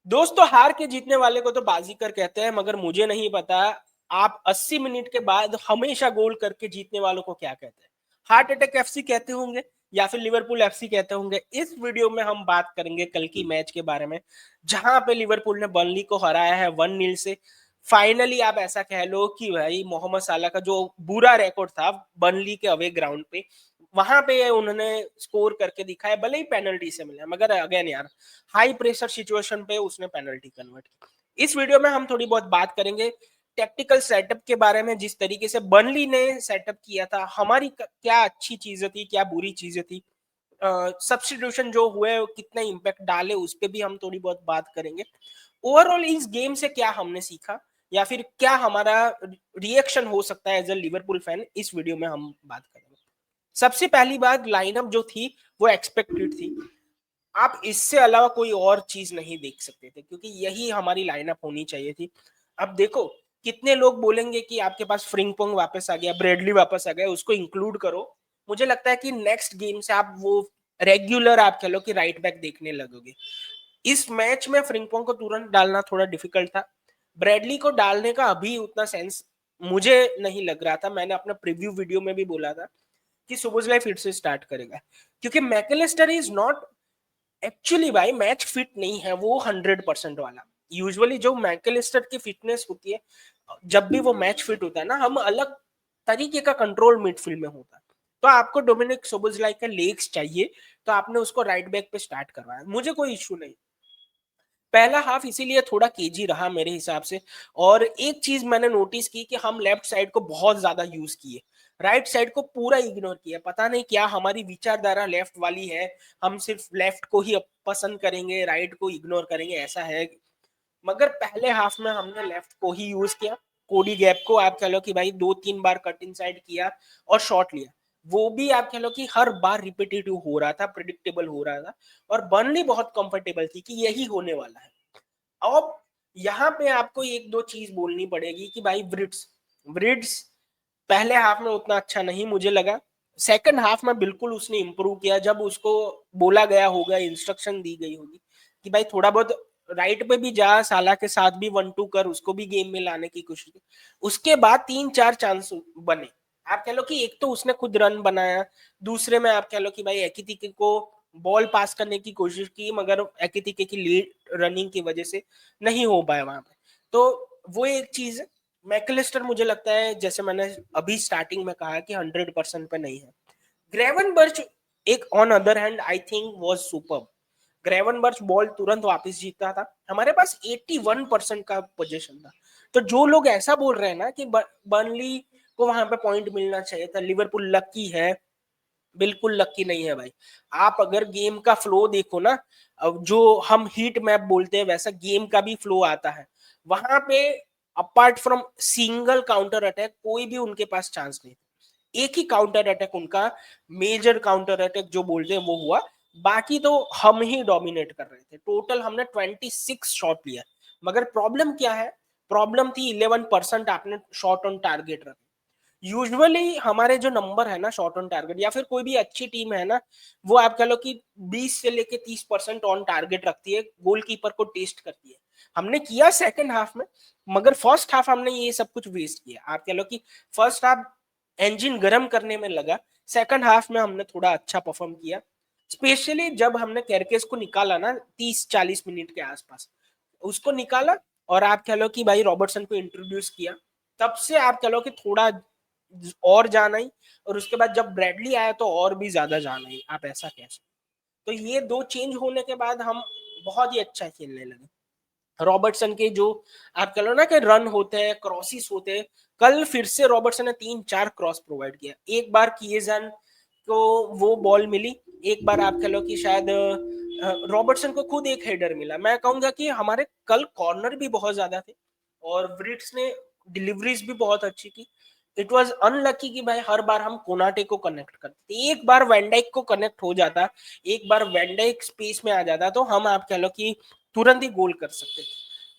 दोस्तों हार के जीतने वाले को तो बाजीगर कहते हैं, मगर मुझे नहीं पता आप 80 मिनट के बाद हमेशा गोल करके जीतने वालों को क्या कहते हैं। हार्ट अटैक एफसी कहते होंगे या फिर लिवरपूल एफसी कहते होंगे। इस वीडियो में हम बात करेंगे कल की मैच के बारे में, जहां पे लिवरपूल ने बर्नली को हराया है 1-0 से। फाइनली आप ऐसा कह लो कि भाई मोहम्मद साला का जो बुरा रिकॉर्ड था बर्नली के अवे ग्राउंड पे, वहां पे उन्होंने स्कोर करके दिखाया, भले ही पेनल्टी से मिला, मगर अगेन यार हाई प्रेशर सिचुएशन पे उसने पेनल्टी कन्वर्ट की। इस वीडियो में हम थोड़ी बहुत बात करेंगे टेक्टिकल सेटअप के बारे में, जिस तरीके से बर्नली ने सेटअप किया था, हमारी क्या अच्छी चीजें थी, क्या बुरी चीजें थी, सब्स्टिट्यूशन जो हुए कितने इंपैक्ट डाले, उस पर भी हम थोड़ी बहुत बात करेंगे। ओवरऑल इस गेम से क्या हमने सीखा या फिर क्या हमारा रिएक्शन हो सकता है एज अ लिवरपूल फैन, इस वीडियो में हम बात करेंगे। सबसे पहली बात, लाइनअप जो थी वो एक्सपेक्टेड थी। आप इससे अलावा कोई और चीज नहीं देख सकते थे, क्योंकि यही हमारी लाइनअप होनी चाहिए थी। अब देखो कितने लोग बोलेंगे कि आपके पास फ्रिंगपोंग वापस आ गया, ब्रेडली वापस आ गया, उसको इंक्लूड करो। मुझे लगता है कि नेक्स्ट गेम से आप वो रेगुलर आप कह लो कि राइट बैक देखने लगोगे। इस मैच में फ्रिंगपोंग को तुरंत डालना थोड़ा डिफिकल्ट था। ब्रेडली को डालने का अभी उतना सेंस मुझे नहीं लग रहा था। मैंने अपना प्रीव्यू वीडियो में भी बोला था कि सुबोसलाय फिर से स्टार्ट करेगा, क्योंकि मैकलिस्टर इज नॉट एक्चुअली भाई मैच फिट नहीं है वो 100% वाला। यूजुअली जो मैकलिस्टर की फिटनेस होती है, जब भी वो मैच फिट होता है ना, हम अलग तरीके का कंट्रोल मिडफील्ड में होता है। तो आपको डोमिनिक सोबोसलाय का लेग्स चाहिए, तो आपने उसको राइट बैक पे स्टार्ट करवाया, मुझे कोई इश्यू नहीं। पहला हाफ इसीलिए थोड़ा केजी रहा मेरे हिसाब से। और एक चीज मैंने नोटिस की कि हम लेफ्ट साइड को बहुत ज्यादा यूज किए, राइट साइड को पूरा इग्नोर किया। पता नहीं क्या हमारी विचारधारा लेफ्ट वाली है, हम सिर्फ लेफ्ट को ही पसंद करेंगे, राइट को इग्नोर करेंगे, ऐसा है। मगर पहले हाफ में हमने लेफ्ट को ही यूज किया। कोडी गैप को आप कह लो कि भाई 2-3 बार कट इन साइड किया और शॉट लिया। वो भी आप कह लो कि हर बार रिपीटेटिव हो रहा था, प्रिडिक्टेबल हो रहा था, और बर्नली बहुत कंफर्टेबल थी कि यही होने वाला है। अब यहाँ पे आपको एक दो चीज बोलनी पड़ेगी कि भाई ब्रिड्स ब्रिड्स पहले हाफ में उतना अच्छा नहीं मुझे लगा। सेकंड हाफ में बिल्कुल उसने इंप्रूव किया, जब उसको बोला गया होगा, इंस्ट्रक्शन दी गई होगी कि भाई थोड़ा बहुत राइट पे भी जा, साला के साथ भी 1-2 कर, उसको भी गेम में लाने की कोशिश की। उसके बाद 3-4 चांस बने। आप कह लो कि एक तो उसने खुद रन बनाया, दूसरे में आप कह लो कि भाई एकितिके को बॉल पास करने की कोशिश की, मगर एकितिके की लीड रनिंग की वजह से नहीं हो पाया वहां पे। तो वो एक चीज है। मैकलिस्टर मुझे लगता है, जैसे मैंने अभी स्टार्टिंग में कहा, कि 100% पे नहीं है। ग्रेवनबर्च एक on other hand I think was superb. Gravenberch ball तुरंत वापस जीतता था, हमारे पास 81% का पोजीशन था। तो जो लोग ऐसा बोल रहे हैं ना कि बर्नली को वहां पे पॉइंट मिलना चाहिए था, लिवरपूल लकी है, बिल्कुल लकी नहीं है भाई। आप अगर गेम का फ्लो देखो ना, अब जो हम हीट मैप बोलते हैं वैसा गेम का भी फ्लो आता है वहां पे। Apart from single counter attack कोई भी उनके पास चांस नहीं। एक ही काउंटर अटैक उनका, मेजर काउंटर अटैक जो बोलते हैं वो हुआ। बाकी तो हम ही डोमिनेट कर रहे थे। टोटल हमने 26 शॉट लिया, मगर प्रॉब्लम क्या है, प्रॉब्लम थी 11% आपने शॉट ऑन टारगेट रखे। यूजुअली हमारे जो नंबर है ना शॉट ऑन टारगेट, या फिर कोई भी अच्छी टीम है ना, वो आप कह लो कि 20 से लेके 30% ऑन टारगेट रखती है, गोलकीपर को टेस्ट करती है। हमने किया सेकंड हाफ में, मगर फर्स्ट हाफ हमने ये सब कुछ वेस्ट किया। आप कह लो कि फर्स्ट हाफ इंजन गर्म करने में लगा, सेकंड हाफ में हमने थोड़ा अच्छा परफॉर्म किया। स्पेशली जब हमने कैरकेस को निकाला ना 30-40 मिनट के आसपास, उसको निकाला और आप कह लो कि भाई रॉबर्टसन को इंट्रोड्यूस किया, तब से आप कह लो कि थोड़ा और जान आई। और उसके बाद जब ब्रैडली आया तो और भी ज्यादा जान आई, आप ऐसा कह सकते। तो ये दो चेंज होने के बाद हम बहुत ही अच्छा खेलने लगे। रॉबर्टसन के जो आप कह लो ना कि रन होते हैं, क्रॉसिस होते हैं, कल फिर से रॉबर्टसन ने 3-4 क्रॉस प्रोवाइड किया। एक बार किएजन को वो बॉल मिली, एक बार आप कह लो कि शायद रॉबर्टसन को खुद एक हेडर मिला। मैं कहूंगा कि हमारे कल कॉर्नर भी बहुत ज्यादा थे और ब्रिट्स ने डिलीवरीज भी बहुत अच्छी की। इट वाज अनलकी कि भाई हर बार हम कोनाटे को कनेक्ट करते, एक बार वैंडाइक को कनेक्ट हो जाता, एक बार वैंडाइक स्पेस में आ जाता, तो हम आप कह लो कि तुरंत ही गोल कर सकते थे।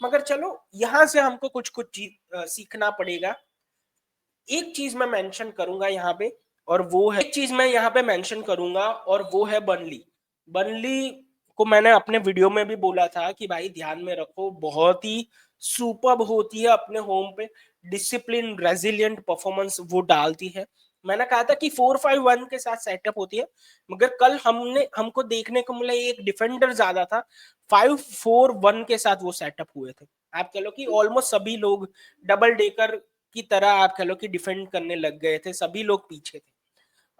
मगर चलो यहां से हमको कुछ कुछ सीखना पड़ेगा। एक चीज मैं मेंशन करूंगा यहाँ पे, और वो है, एक चीज मैं यहाँ पे मेंशन करूंगा और वो है बर्नली। बर्नली को मैंने अपने वीडियो में भी बोला था कि भाई ध्यान में रखो, बहुत ही सुपर्ब होती है अपने होम पे, डिसिप्लिन, रेजिलिएंट परफॉर्मेंस वो डालती है। मैंने कहा था कि 4-5-1 के साथ सेटअप होती है, मगर कल हमको देखने को मिला एक डिफेंडर ज्यादा था, 5-4-1 के साथ वो सेटअप हुए थे। आप कह लो कि ऑलमोस्ट सभी लोग डबल डेकर की तरह आप कह लो कि डिफेंड करने लग गए थे, सभी लोग पीछे थे।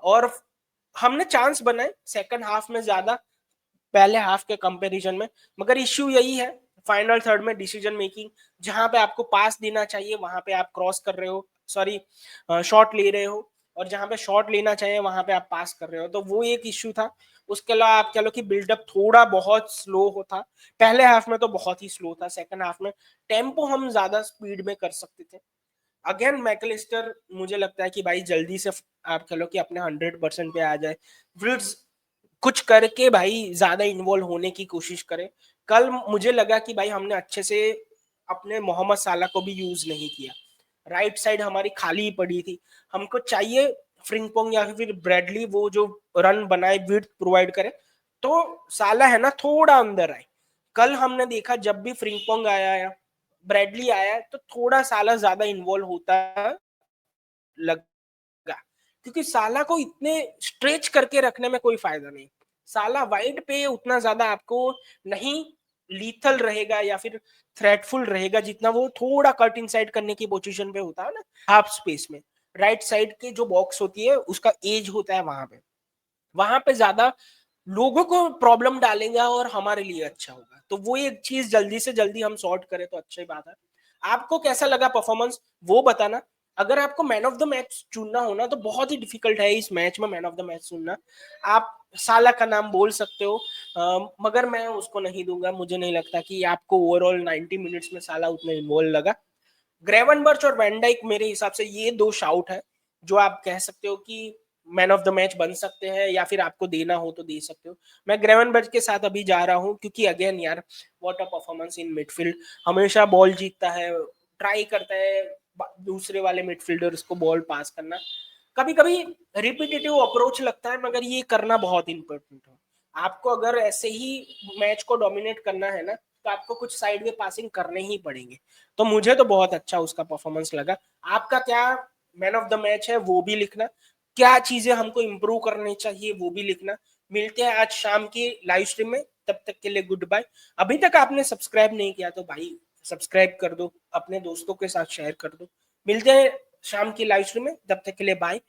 और हमने चांस बनाए सेकंड हाफ में ज्यादा, पहले हाफ के कंपैरिजन में, मगर इश्यू यही है फाइनल थर्ड में डिसीजन मेकिंग, जहां पे आपको पास देना चाहिए वहां पे आप क्रॉस कर रहे हो, सॉरी शॉट ले रहे हो, और जहां पे शॉट लेना चाहिए वहां पे आप पास कर रहे हो, तो वो एक इश्यू था। उसके अलावा आप कह लो कि बिल्डअप थोड़ा बहुत स्लो होता, पहले हाफ में तो बहुत ही स्लो था, सेकंड हाफ में टेम्पो हम ज्यादा स्पीड में कर सकते थे। अगेन मैकलिस्टर मुझे लगता है कि भाई जल्दी से आप कह लो कि अपने 100% पे आ जाए, विर्ट्ज कुछ करके भाई ज्यादा इन्वॉल्व होने की कोशिश करे। कल मुझे लगा कि भाई हमने अच्छे से अपने मोहम्मद साला को भी यूज नहीं किया, राइट साइड हमारी खाली ही पड़ी थी, हमको चाहिए फ्रिंगपोंग या फिर ब्रैडली वो जो रन बनाए, विड्थ प्रोवाइड करे, तो साला है ना थोड़ा अंदर आए। कल हमने देखा जब भी फ्रिंगपोंग आया या ब्रैडली आया तो थोड़ा साला ज्यादा इन्वॉल्व होता लगा, क्योंकि साला को इतने स्ट्रेच करके रखने में कोई फायदा नहीं। साला वाइड पे उतना ज्यादा आपको नहीं लीथल रहेगा या फिर थ्रेटफुल रहेगा जितना वो थोड़ा कट इनसाइड करने की पोजीशन पे होता है ना, हाफ स्पेस में, राइट साइड की जो बॉक्स होती है उसका एज होता है वहां पे ज्यादा लोगों को प्रॉब्लम डालेगा और हमारे लिए अच्छा होगा। तो वो एक चीज जल्दी से जल्दी हम सॉर्ट करें तो अच्छी बात है। आपको कैसा लगा परफॉर्मेंस वो बताना। अगर आपको मैन ऑफ द मैच चुनना हो ना तो बहुत ही डिफिकल्ट है इस मैच में मैन ऑफ द मैच चुनना। आप साला का नाम बोल सकते हो, मगर मैं उसको नहीं दूंगा, मुझे नहीं लगता कि आपको ओवरऑल 90 मिनट्स में साला उतना इन्वॉल्व लगा। ग्रेवनबर्च और वैन मेरे हिसाब से ये दो शाउट है जो आप कह सकते हो कि मैन ऑफ द मैच बन सकते हैं, या फिर आपको देना हो तो दे सकते हो। मैं ग्रेवनबर्च के साथ अभी जा रहा हूं क्योंकि अगेन यार what a performance in midfield, हमेशा बॉल जीतता है, ट्राई करता है दूसरे वाले मिडफील्डर्स को बॉल पास करना। कभी कभी रिपीटेटिव अप्रोच लगता है मगर ये करना बहुत इंपॉर्टेंट है। आपको अगर ऐसे ही मैच को डोमिनेट करना है ना तो आपको कुछ साइड में पासिंग करने ही पड़ेंगे। तो मुझे तो बहुत अच्छा उसका परफॉर्मेंस लगा। आपका क्या मैन ऑफ द मैच है वो भी लिखना, क्या चीजें हमको इम्प्रूव करनी चाहिए वो भी लिखना। मिलते हैं आज शाम की लाइव स्ट्रीम में, तब तक के लिए गुड बाय। अभी तक आपने सब्सक्राइब नहीं किया तो भाई सब्सक्राइब कर दो, अपने दोस्तों के साथ शेयर कर दो। मिलते हैं शाम की लाइव स्ट्रीम में, तब तक के लिए बाय।